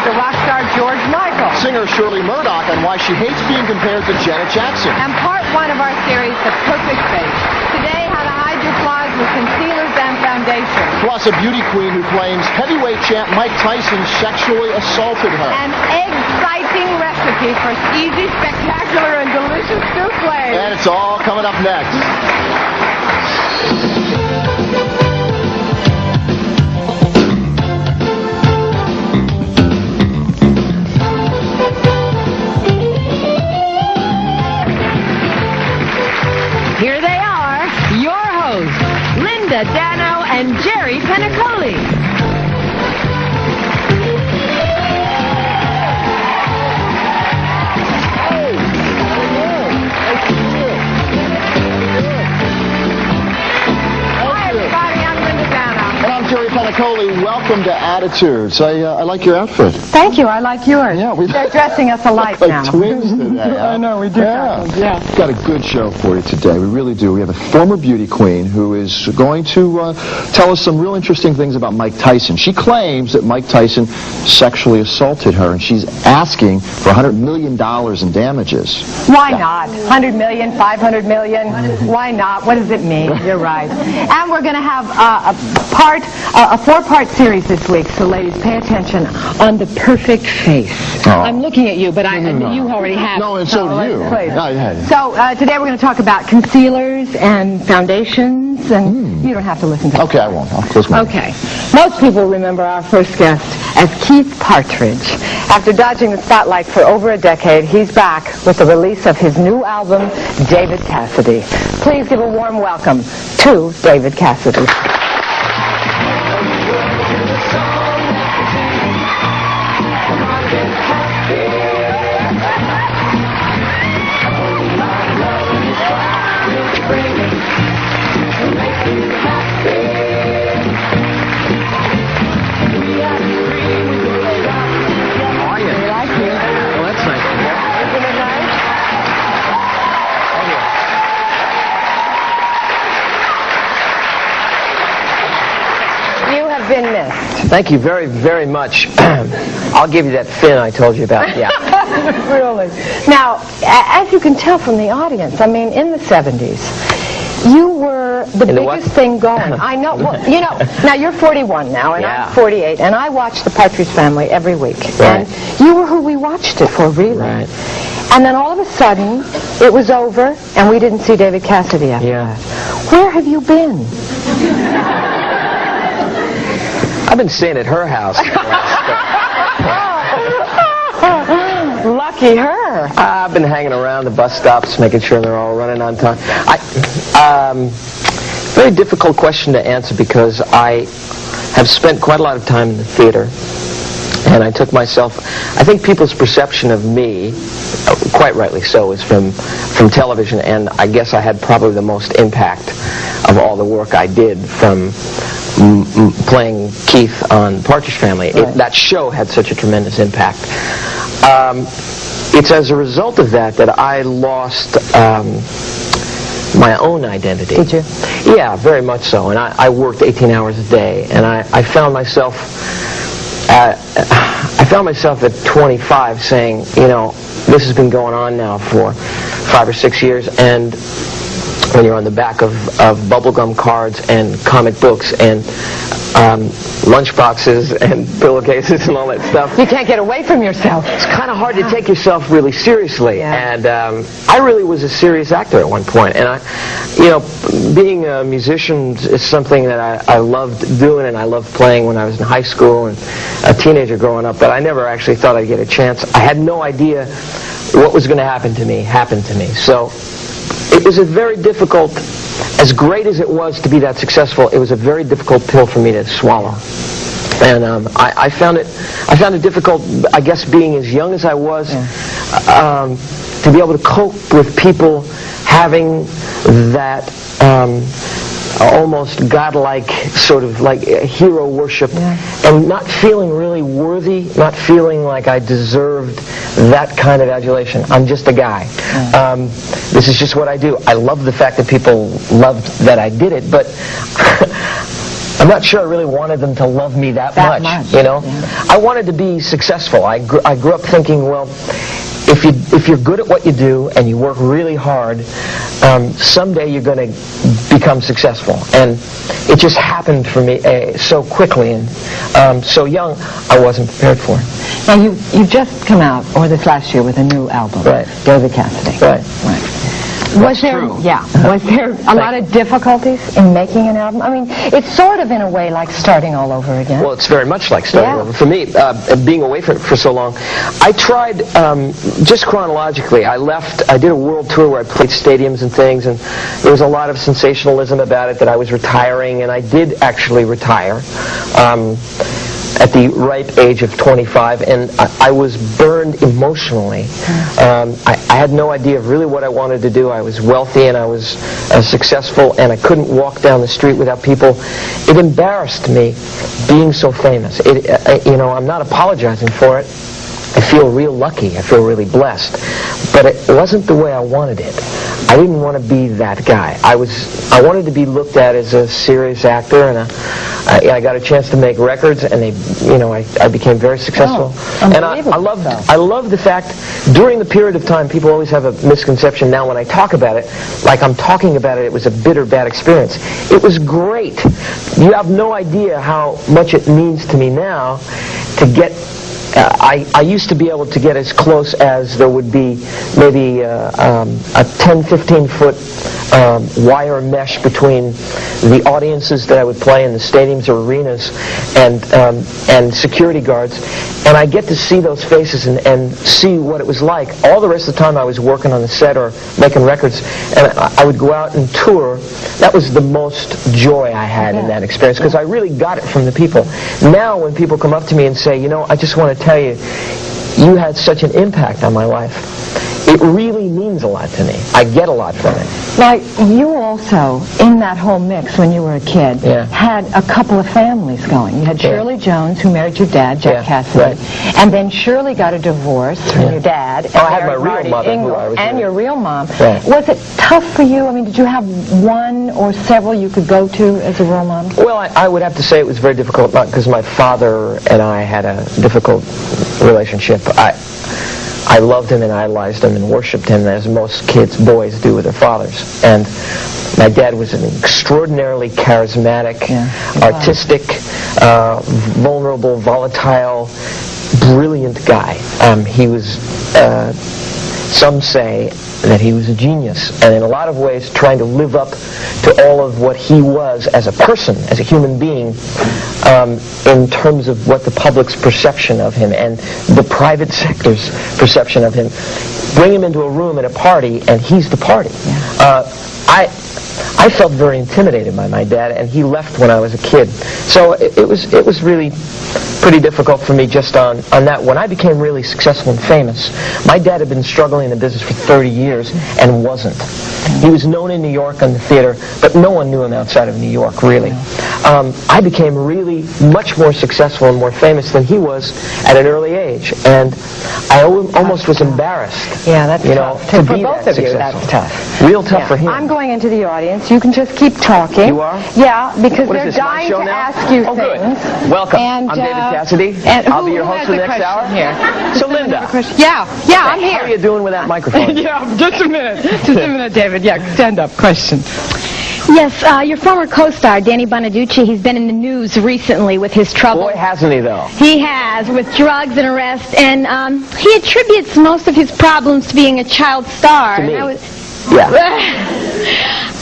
to rock star George Michael. Singer Shirley Murdoch on why she hates being compared to Janet Jackson. And part one of our series, The Perfect Face. Today, how to hide your flaws with concealers and foundations. Plus, a beauty queen who claims heavyweight champ Mike Tyson sexually assaulted her. An exciting recipe for easy, spectacular, and delicious souffle. And it's all coming up next. Here they are, your hosts, Linda Dano and Jerry Penacoli. Hi, everybody. I'm Linda Dano. And I'm Jerry Penacoli. Welcome to Attitudes. I like your outfit. Thank you. I like yours. Yeah, They're dressing us alike like now. twins today. Huh? I know, we do. Yeah. We've got a good show for you today. We really do. We have a former beauty queen who is going to tell us some real interesting things about Mike Tyson. She claims that Mike Tyson sexually assaulted her, and she's asking for $100 million in damages. Why not? 100 million, 500 million. Why not? What does it mean? You're right. And we're going to have a four-part series this week, so ladies, pay attention, on the perfect face. Oh. I'm looking at you, but No. you already have. No, and so do you. Please. No, you had it. So today we're going to talk about concealers and foundations, and you don't have to listen to Okay, I won't. I'll close my Okay. Most people remember our first guest as Keith Partridge. After dodging the spotlight for over a decade, he's back with the release of his new album, David Cassidy. Please give a warm welcome to David Cassidy. Been missed. Thank you very, very much. I'll give you that fin I told you about. Yeah. Really. Now, as you can tell from the audience, I mean, in the 70s, you were the biggest thing going. I know. Well, you know, now you're 41 now, and Yeah. I'm 48, and I watch The Partridge Family every week. Right. And you were who we watched it for, really. Right. And then all of a sudden, it was over, and we didn't see David Cassidy after that. Where have you been? I've been staying at her house. Lucky her. I've been hanging around the bus stops, making sure they're all running on time. Very difficult question to answer because I have spent quite a lot of time in the theater. And I took myself, I think people's perception of me, quite rightly so, is from television, and I guess I had probably the most impact of all the work I did from playing Keith on Partridge Family. Right. That show had such a tremendous impact. It's as a result of that I lost my own identity. Did you? Yeah, very much so. And I worked 18 hours a day, and I found myself at 25 saying, you know, this has been going on now for 5 or 6 years, and when you're on the back of bubblegum cards and comic books and lunch boxes and pillowcases and all that stuff. You can't get away from yourself. It's kind of hard to take yourself really seriously. Yeah. And I really was a serious actor at one point. And being a musician is something that I loved doing, and I loved playing when I was in high school and a teenager growing up, but I never actually thought I'd get a chance. I had no idea what was going to happen to me. So it was a very difficult, as great as it was to be that successful, it was a very difficult pill for me to swallow. And I found it difficult, I guess, being as young as I was, to be able to cope with people having that almost godlike sort of like hero worship, and not feeling really worthy, not feeling like I deserved that kind of adulation. I'm just a guy. This is just what I do. I love the fact that people loved that I did it, but I'm not sure I really wanted them to love me that much, you know. Yeah. I wanted to be successful. I grew up thinking, well, if you're good at what you do and you work really hard, someday you're going to become successful. And it just happened for me so quickly and so young. I wasn't prepared for it. Now, you've just come out, or this last year, with a new album, Right. David Cassidy. Right. Was there a lot of difficulties in making an album? I mean, it's sort of in a way like starting all over again. Well, it's very much like starting Yeah. over. For me, being away for so long, I tried, just chronologically, I did a world tour where I played stadiums and things, and there was a lot of sensationalism about it that I was retiring, and I did actually retire at the ripe age of 25, and I was burned emotionally. I had no idea of really what I wanted to do. I was wealthy and I was successful, and I couldn't walk down the street without people. It embarrassed me being so famous. I'm not apologizing for it. I feel real lucky. I feel really blessed. But it wasn't the way I wanted it. I didn't want to be that guy. I wanted to be looked at as a serious actor, and I got a chance to make records, and I became very successful. And I love the fact, during the period of time, people always have a misconception now when I talk about it, like I'm talking about it was a bitter, bad experience. It was great. You have no idea how much it means to me now to get. I used to be able to get as close as there would be maybe a 10, 15-foot wire mesh between the audiences that I would play in the stadiums or arenas and security guards. And I get to see those faces and see what it was like. All the rest of the time I was working on the set or making records, and I would go out and tour. That was the most joy I had in that experience, because I really got it from the people. Now when people come up to me and say, I just want to tell you, you had such an impact on my life. It really means a lot to me. I get a lot from it. Now, you also, in that whole mix when you were a kid, had a couple of families going. You had Shirley Jones, who married your dad, Jack Cassidy, and then Shirley got a divorce from your dad. I had my real mother, who I was and with. your real mom. Right. Was it tough for you? I mean, did you have one or several you could go to as a role model? Well, I would have to say it was very difficult, not because my father and I had a difficult relationship. I loved him and idolized him and worshipped him as most boys do with their fathers. And my dad was an extraordinarily charismatic, artistic, vulnerable, volatile, brilliant guy. He was, some say that he was a genius, and in a lot of ways trying to live up to all of what he was as a person, as a human being, in terms of what the public's perception of him and the private sector's perception of him. Bring him into a room at a party, and he's the party. I felt very intimidated by my dad, and he left when I was a kid. So it was really pretty difficult for me just on that. When I became really successful and famous, my dad had been struggling in the business for 30 years and wasn't. He was known in New York on the theater, but no one knew him outside of New York, really. I became really much more successful and more famous than he was at an early age, and I almost was embarrassed. Yeah, that's tough. To For be both that of you, successful. that's tough. Real tough for him. I'm going into the audience. You can just keep talking. You are? Yeah, because What they're is this, my dying show to now? ask you Oh, good. things. Welcome. And, I'm David Cassidy. And I'll be your who host has for the a next question hour. Here? So, Linda. I'm here. How are you doing with that microphone? Yeah, just a minute. Just a minute, David. Yeah, stand up. Question. Yes, your former co-star, Danny Bonaducci, he's been in the news recently with his trouble. Boy, hasn't he, though. He has, with drugs and arrest, and he attributes most of his problems to being a child star. To me. And Yeah.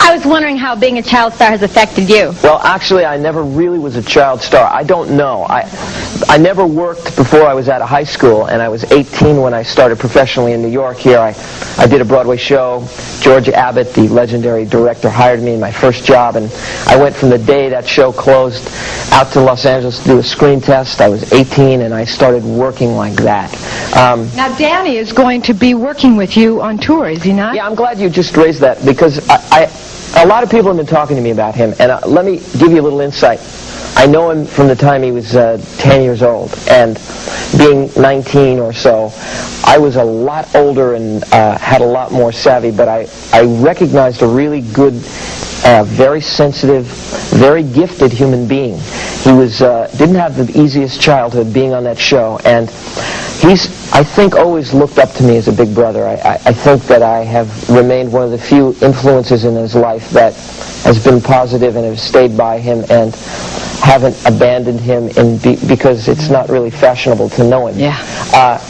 I was wondering how being a child star has affected you. Well, actually, I never really was a child star. I don't know. I never worked before I was out of high school, and I was 18 when I started professionally in New York here. I did a Broadway show. George Abbott, the legendary director, hired me in my first job, and I went from the day that show closed out to Los Angeles to do a screen test. I was 18, and I started working like that. Now, Danny is going to be working with you on tour, is he not? Yeah, I'm glad you just raised that, because a lot of people have been talking to me about him, and let me give you a little insight. I know him from the time he was 10 years old, and being 19 or so, I was a lot older and had a lot more savvy, but I recognized a really good a very sensitive, very gifted human being. He was didn't have the easiest childhood being on that show, and he's, I think, always looked up to me as a big brother. I think that I have remained one of the few influences in his life that has been positive and have stayed by him and haven't abandoned him because it's not really fashionable to know him. Yeah.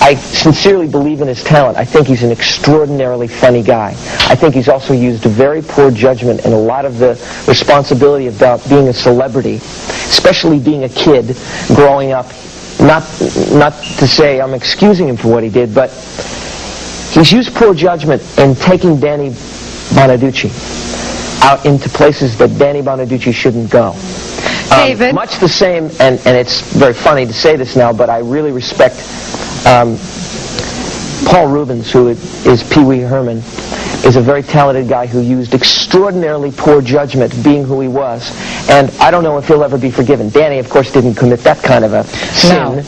I sincerely believe in his talent. I think he's an extraordinarily funny guy. I think he's also used very poor judgment in a lot of the responsibility about being a celebrity, especially being a kid growing up. Not to say I'm excusing him for what he did, but he's used poor judgment in taking Danny Bonaduce out into places that Danny Bonaduce shouldn't go. David? Much the same, and it's very funny to say this now, but I really respect Paul Rubens, who is Pee Wee Herman, is a very talented guy who used extraordinarily poor judgment being who he was, and I don't know if he'll ever be forgiven. Danny, of course, didn't commit that kind of a sin. No,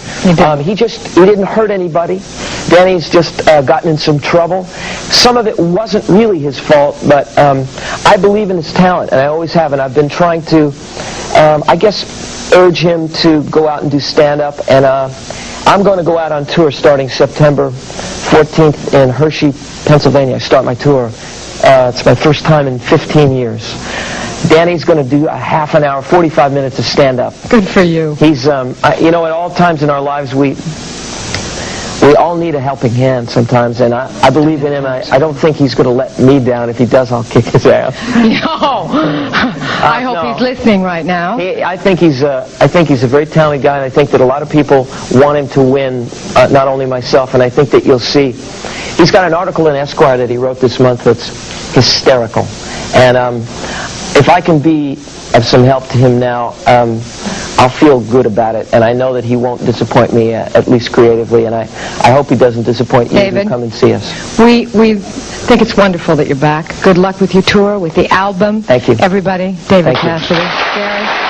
he didn't. He didn't hurt anybody. Danny's just gotten in some trouble. Some of it wasn't really his fault, but I believe in his talent, and I always have, and I've been trying to, I guess, urge him to go out and do stand-up, and I'm going to go out on tour starting September 14th in Hershey, Pennsylvania. I start my tour. It's my first time in 15 years. Danny's going to do a half an hour, 45 minutes of stand-up. Good for you. He's, you know, at all times in our lives, we all need a helping hand sometimes, and I believe in him. I don't think he's going to let me down. If he does, I'll kick his ass. No. I hope no. he's listening right now. I think he's a very talented guy, and I think that a lot of people want him to win, not only myself, and I think that you'll see. He's got an article in Esquire that he wrote this month that's hysterical, and if I can be of some help to him now, I'll feel good about it, and I know that he won't disappoint me, at least creatively, and I hope he doesn't disappoint you. David, Come and see us. We think it's wonderful that you're back. Good luck with your tour, with the album. Thank you. Everybody, David Thank you. Cassidy. Gary?